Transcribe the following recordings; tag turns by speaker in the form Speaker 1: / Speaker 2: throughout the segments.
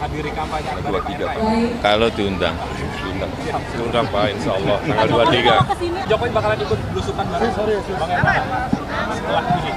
Speaker 1: menghadiri kampanye akbar Pak RK?
Speaker 2: Kalau diundang. Diundang Pak, insya Allah tanggal 23.
Speaker 1: Jokowi bakalan ikut belusukan bareng Bang Erna setelah ini.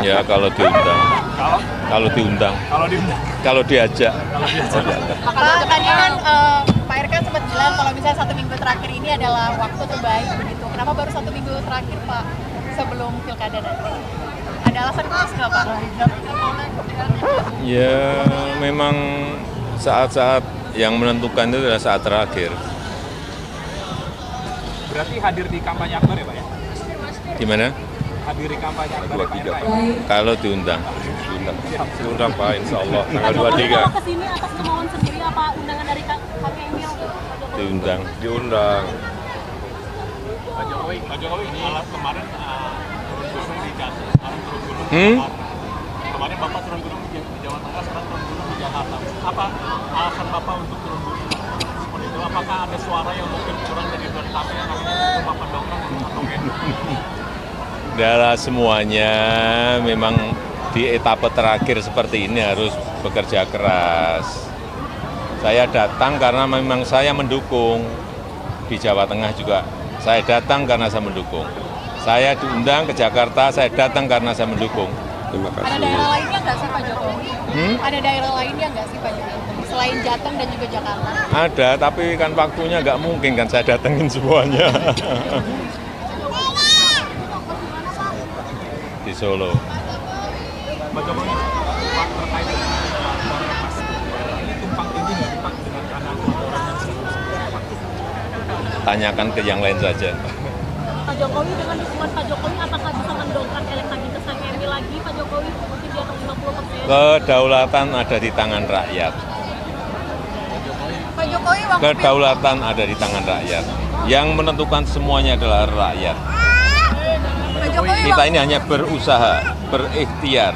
Speaker 2: Ya kalau diundang. Kalau diundang. Kalau diajak.
Speaker 3: Pak, tadi kan Pak RK sempat bilang kalau misalnya 1 minggu terakhir ini adalah waktu terbaik begitu. Kenapa baru 1 minggu terakhir Pak sebelum pilkada nanti? Ada alasan khusus nggak Pak?
Speaker 2: Ya memang saat-saat yang menentukan itu adalah saat terakhir.
Speaker 1: Berarti hadir di kampanye akbar ya Pak ya?
Speaker 2: Gimana?
Speaker 1: Hadiri kampanye akbar Pak RK?
Speaker 2: Kalau diundang. Diundang Pak, insya Allah tanggal 23.
Speaker 4: Ke sini atas kemauan sendiri apa undangan dari Kang Emil?
Speaker 2: Diundang.
Speaker 1: Pak Jokowi ini kemarin turun gunung di Jakarta. Kemarin Bapak turun gunung di Jawa Tengah, sekarang turun gunung di Jakarta. Apa alasan Bapak untuk turun gunung seperti itu? Apakah ada suara yang mungkin kurang dari Ridwan Kamil yang akhirnya itu Bapak dongkrak atau
Speaker 2: Dalam semuanya memang di etapa terakhir seperti ini harus bekerja keras. Saya datang karena memang saya mendukung. Di Jawa Tengah juga saya datang karena saya mendukung. Saya diundang ke Jakarta, saya datang karena saya mendukung. Terima kasih.
Speaker 3: Ada daerah lainnya nggak sih Pak Jokowi? Ada daerah lainnya nggak sih Pak Jokowi? Selain Jateng dan juga Jakarta?
Speaker 2: Ada, tapi kan waktunya nggak mungkin kan saya datengin semuanya. Di Solo.
Speaker 1: Pak Jokowi Pak terkait dengan Mas ini tumpang tindih nggak Pak dengan kanan orang yang
Speaker 2: Tanyakan ke yang lain saja.
Speaker 4: Pak Jokowi dengan dukungan Pak Jokowi apakah bisa mendongkrak elektabilitas Kang Emil lagi Pak Jokowi mungkin di atas 50%?
Speaker 2: Kedaulatan ada di tangan rakyat.
Speaker 3: Pak Jokowi waktu
Speaker 2: Kedaulatan ada di tangan rakyat. Yang menentukan semuanya adalah rakyat.
Speaker 3: Pak Jokowi
Speaker 2: Kita ini hanya berusaha, berikhtiar.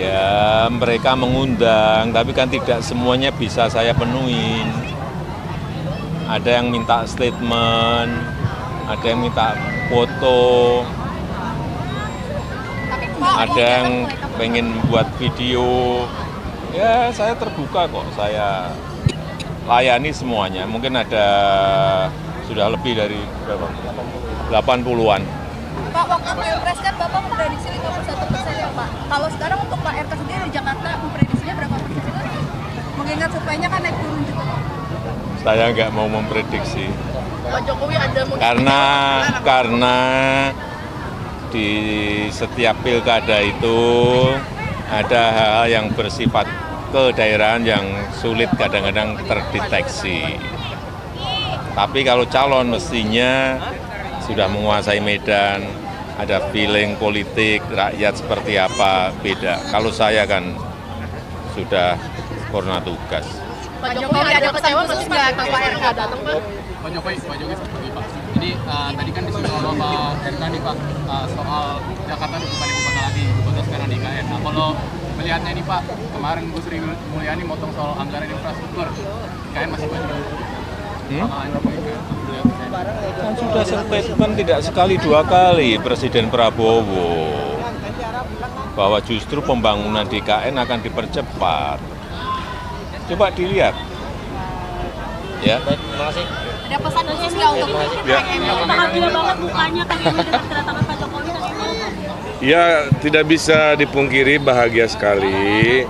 Speaker 2: Ya, mereka mengundang, tapi kan tidak semuanya bisa saya penuhin. Ada yang minta statement, ada yang minta foto, ada yang pengen buat video. Ya, saya terbuka kok, saya layani semuanya. Mungkin ada sudah lebih dari berapa? 80-an.
Speaker 3: Pak, waktu Pilpres kan Bapak memprediksi 51% ya Pak. Kalau sekarang untuk Pak RK sendiri di Jakarta memprediksinya berapa persen? Mengingat surveinya kan naik turun juga Pak.
Speaker 2: Saya nggak mau memprediksi.
Speaker 3: Pak Jokowi ada
Speaker 2: Karena di setiap pilkada itu ada hal yang bersifat kedaerahan yang sulit kadang-kadang terdeteksi. Tapi kalau calon mestinya sudah menguasai medan, ada feeling politik, rakyat seperti apa, beda. Kalau saya kan sudah purna tugas.
Speaker 3: Pak Jokowi ada kecewa nggak ke Pak RK datang Pak?
Speaker 1: Pak Jokowi seperti Pak. Jadi tadi kan disinggung oleh Pak RK nih Pak soal Jakarta bukan ibu kota lagi, ibu kota sekarang di IKN. Nah kalau melihatnya nih Pak, kemarin Bu Sri Mulyani motong soal anggaran infrastruktur, IKN masih banyak.
Speaker 2: Kan sudah statement tidak sekali dua kali Presiden Prabowo bahwa justru pembangunan di IKN akan dipercepat. Coba dilihat. Ya.
Speaker 1: Terima kasih.
Speaker 3: Ada pesan khusus nggak untuk Kang Emil?
Speaker 4: Bahagia banget mukanya Kang Emil dengan kedatangan Pak Jokowi Kang Emil.
Speaker 5: Ya, tidak bisa dipungkiri bahagia sekali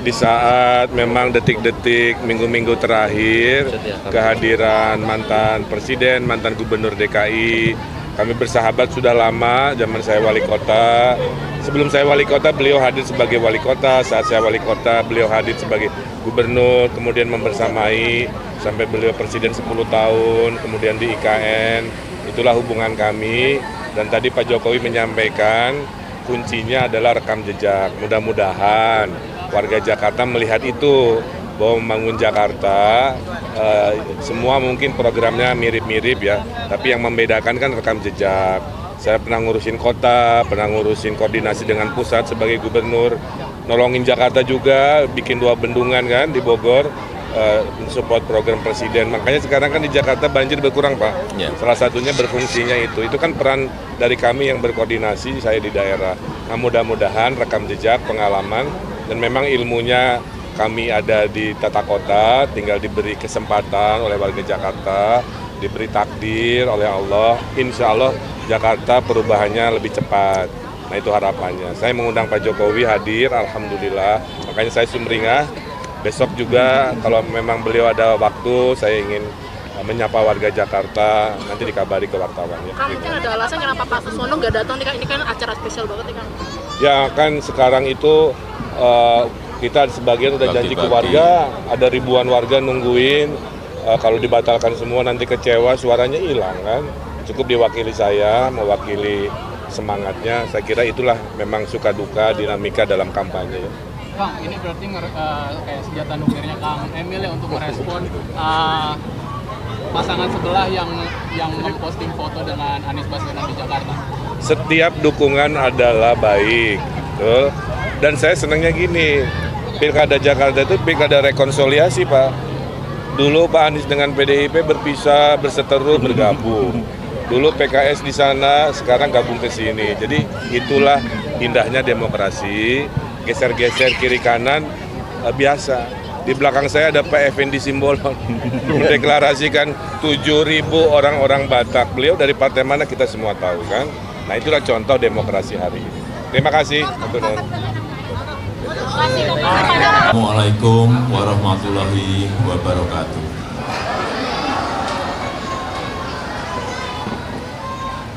Speaker 5: di saat memang detik-detik, minggu-minggu terakhir kehadiran mantan presiden, mantan gubernur DKI. Kami bersahabat sudah lama, zaman saya wali kota. Sebelum saya wali kota, beliau hadir sebagai wali kota. Saat saya wali kota, beliau hadir sebagai gubernur, kemudian membersamai sampai beliau presiden 10 tahun, kemudian di IKN. Itulah hubungan kami. Dan tadi Pak Jokowi menyampaikan kuncinya adalah rekam jejak. Mudah-mudahan warga Jakarta melihat itu, bahwa membangun Jakarta semua mungkin programnya mirip-mirip ya, tapi yang membedakan kan rekam jejak. Saya pernah ngurusin kota, pernah ngurusin koordinasi dengan pusat sebagai gubernur, nolongin Jakarta juga, bikin 2 bendungan kan di Bogor. support program presiden. Makanya sekarang kan di Jakarta banjir berkurang, Pak.
Speaker 2: Ya.
Speaker 5: Salah satunya berfungsinya itu. Itu kan peran dari kami yang berkoordinasi, saya di daerah. Nah, mudah-mudahan rekam jejak, pengalaman, dan memang ilmunya kami ada di tata kota, tinggal diberi kesempatan oleh warga Jakarta, diberi takdir oleh Allah. Insya Allah Jakarta perubahannya lebih cepat. Nah, itu harapannya. Saya mengundang Pak Jokowi hadir, alhamdulillah. Makanya saya sumringah. Besok juga kalau memang beliau ada waktu, saya ingin menyapa warga Jakarta, nanti dikabari ke wartawan. Ya.
Speaker 4: Kang, mungkin ada alasan kenapa Pak Suswono nggak datang nih Kang? Ini kan acara spesial banget nih Kang.
Speaker 5: Ya kan sekarang itu kita sebagian udah janji ke warga, ada ribuan warga nungguin. Kalau dibatalkan semua nanti kecewa, suaranya hilang kan. Cukup diwakili saya, mewakili semangatnya. Saya kira itulah memang suka duka dinamika dalam kampanye.
Speaker 1: Kang, ini berarti kayak senjata nukirnya Kang Emil ya untuk merespon pasangan sebelah yang memposting foto dengan Anies Baswedan di Jakarta.
Speaker 5: Setiap dukungan adalah baik, betul. Dan saya senangnya gini, Pilkada Jakarta itu pilkada rekonsiliasi, Pak. Dulu Pak Anies dengan PDIP berpisah, berseteru, bergabung. Dulu PKS di sana, sekarang gabung ke sini. Jadi itulah indahnya demokrasi. Geser-geser kiri kanan biasa. Di belakang saya ada Pak Effendi Simbolon mendeklarasikan 7.000 orang-orang Batak. Beliau dari partai mana kita semua tahu kan. Nah itulah contoh demokrasi hari ini. Terima kasih.
Speaker 6: Assalamualaikum warahmatullahi wabarakatuh.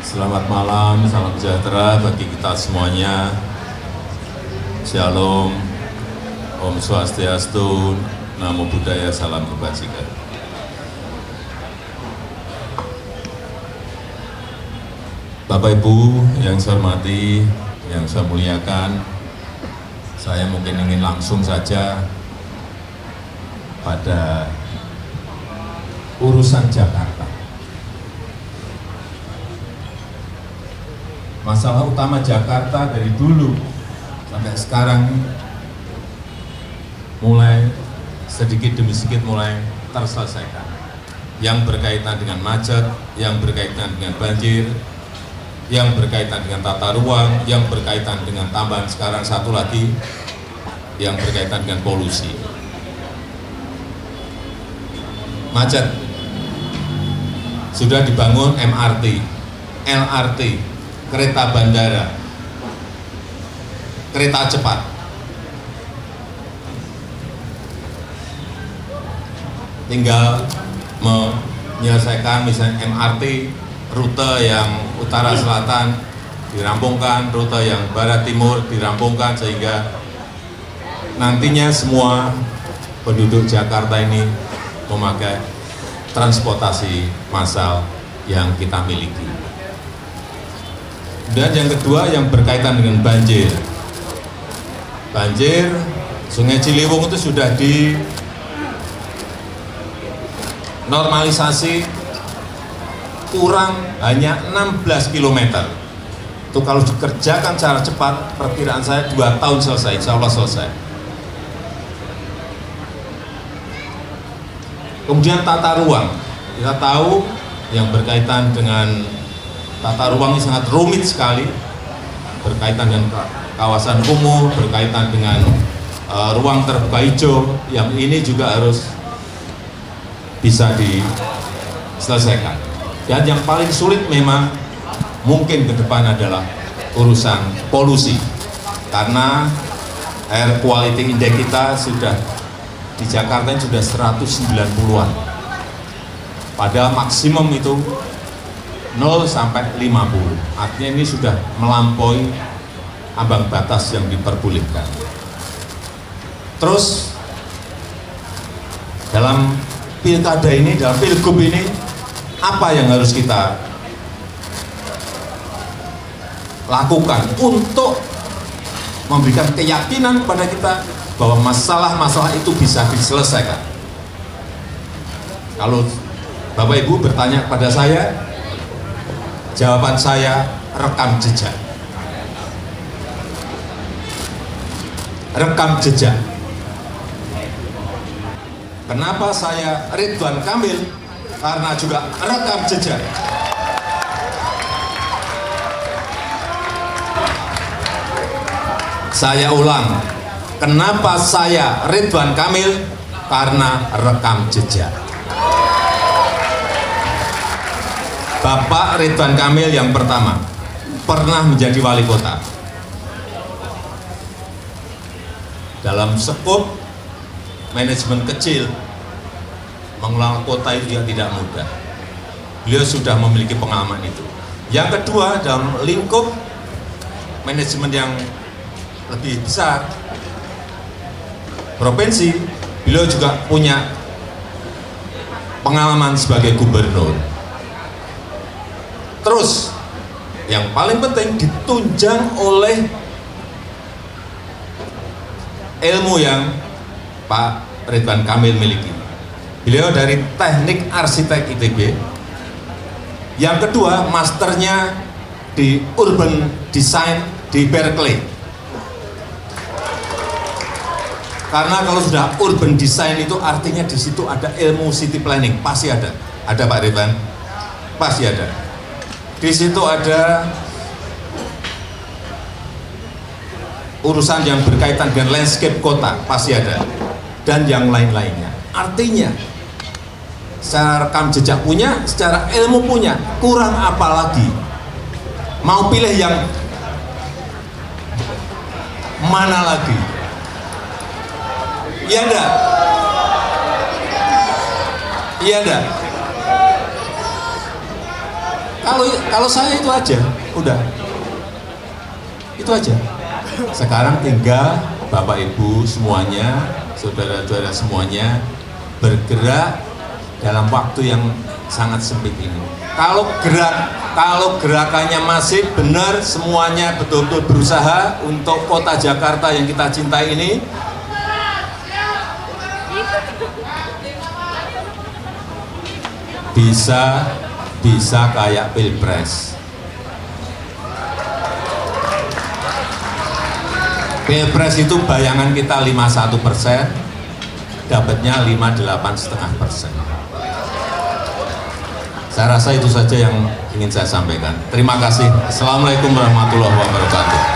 Speaker 6: Selamat malam, salam sejahtera bagi kita semuanya. Shalom, Om Swastiastu, Namo Buddhaya, salam kebajikan. Bapak Ibu yang saya hormati, yang saya muliakan, saya mungkin ingin langsung saja pada urusan Jakarta. Masalah utama Jakarta dari dulu sampai sekarang mulai sedikit demi sedikit mulai terselesaikan. Yang berkaitan dengan macet, yang berkaitan dengan banjir, yang berkaitan dengan tata ruang, yang berkaitan dengan tambahan sekarang satu lagi, yang berkaitan dengan polusi. Macet, sudah dibangun MRT, LRT, kereta bandara, kereta cepat. Tinggal menyelesaikan misalnya MRT, rute yang utara selatan dirampungkan, rute yang barat timur dirampungkan, sehingga nantinya semua penduduk Jakarta ini memakai transportasi massal yang kita miliki. Dan yang kedua yang berkaitan dengan banjir. Banjir Sungai Ciliwung itu sudah dinormalisasi kurang hanya 16 km. Itu kalau dikerjakan secara cepat, perkiraan saya 2 tahun selesai, insya Allah selesai. Kemudian tata ruang. Kita tahu yang berkaitan dengan tata ruang ini sangat rumit sekali, berkaitan dengan kawasan kumuh, berkaitan dengan ruang terbuka hijau, yang ini juga harus bisa diselesaikan. Dan yang paling sulit memang mungkin ke depan adalah urusan polusi, karena air quality index kita sudah di Jakarta ini sudah 190-an, padahal maksimum itu 0 sampai 50, artinya ini sudah melampaui ambang batas yang diperbolehkan. Terus dalam pilkada ini, dalam pilgub ini, apa yang harus kita lakukan untuk memberikan keyakinan kepada kita bahwa masalah-masalah itu bisa diselesaikan? Kalau Bapak Ibu bertanya kepada saya, jawaban saya rekam jejak. Rekam jejak. Kenapa saya Ridwan Kamil? Karena juga rekam jejak. Saya ulang, kenapa saya Ridwan Kamil? Karena rekam jejak. Bapak Ridwan Kamil yang pertama pernah menjadi wali kota. Dalam skop manajemen kecil, mengelola kota itu juga tidak mudah. Beliau sudah memiliki pengalaman itu. Yang kedua, dalam lingkup manajemen yang lebih besar, provinsi, beliau juga punya pengalaman sebagai gubernur. Terus, yang paling penting ditunjang oleh ilmu yang Pak Ridwan Kamil miliki. Beliau dari teknik arsitek ITB. Yang kedua, masternya di urban design di Berkeley. Karena kalau sudah urban design itu artinya di situ ada ilmu city planning, pasti ada. Ada Pak Ridwan? Pasti ada. Di situ ada urusan yang berkaitan dengan landscape kota, pasti ada. Dan yang lain-lainnya. Artinya, secara rekam jejak punya, secara ilmu punya, kurang apa lagi? Mau pilih yang mana lagi? Iya enggak? Iya enggak? Kalau saya itu aja, udah. Itu aja. Sekarang tinggal Bapak Ibu semuanya, saudara-saudara semuanya bergerak dalam waktu yang sangat sempit ini. Kalau gerakannya masih benar, semuanya betul-betul berusaha untuk kota Jakarta yang kita cintai ini, bisa kayak Pilpres. Pilpres itu bayangan kita 51%, dapatnya 58,5%. Saya rasa itu saja yang ingin saya sampaikan. Terima kasih. Assalamualaikum warahmatullahi wabarakatuh.